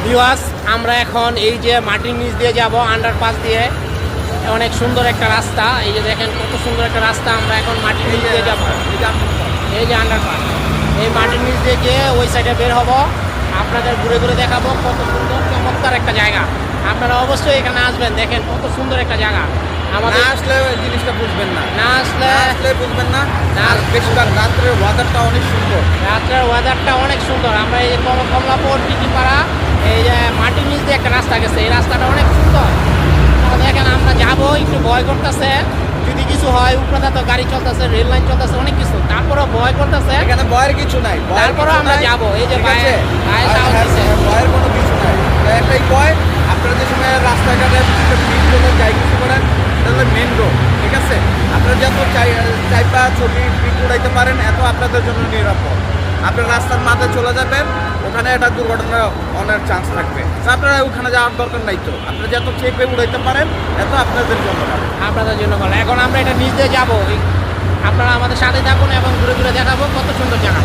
Viewers, আমরা এখন এই যে মাটির নিচ দিয়ে যাব, আন্ডারপাস দিয়ে। অনেক সুন্দর একটা রাস্তা, এই যে দেখেন কত সুন্দর একটা রাস্তা। আমরা এখন মাটির নিচ দিয়ে যাব, এই যে আন্ডারপাস। এই মাটির নিচ দিয়ে গিয়ে ওই সাইডে বের হব, আপনাদের ঘুরে ঘুরে দেখাবো কত সুন্দর চমৎকার একটা জায়গা। আপনারা অবশ্যই এখানে আসবেন, দেখেন কত সুন্দর একটা জায়গা। আমাদের আসলে জিনিসটা বুঝবেন না, না আসলে বুঝবেন না। আর বেশিরভাগ রাত্রের ওয়েদারটা অনেক সুন্দর, রাত্রের ওয়েদারটা অনেক সুন্দর। আমরা এই যে কমলাপুর টিকিপাড়া, এই যে মাটির নিচ দিয়ে একটা রাস্তা গেছে, এই রাস্তাটা অনেক সুন্দর। দেখেন আমরা যাবো, একটু ভয় করতেছে যদি কিছু হয়। উপরে তো গাড়ি চলতেছে, রেল লাইন চলতেছে, অনেক কিছু, তারপরেও ভয় করতেছে। এখানে ভয়ের কিছু নাই, তারপরেও আমরা যাবো, এই যে ভয়ের কোনো কিছু নাই। একটাই ভয়, আপনারা যে সময় রাস্তাঘাটে ভিড় করে যাই কিছু করেন, তাহলে মেন রোড, ঠিক আছে? আপনারা যত চাইপা ছবি পিক উড়াইতে পারেন, এত আপনাদের জন্য নিরাপদ। আপনার রাস্তার মাথায় চলে যাবেন, ওখানে একটা দুর্ঘটনা অনেক চান্স থাকবে। আপনারা ওখানে যাওয়ার দরকার নাই, তো আপনারা যত চেপে উড়াইতে পারেন, এত আপনাদের জন্য ভালো। আপনাদের জন্য ভালো। এখন আমরা এটা নিচ দিয়ে যাবো, আপনারা আমাদের সাথে থাকুন এবং ঘুরে ঘুরে দেখাবো কত সুন্দর জায়গা।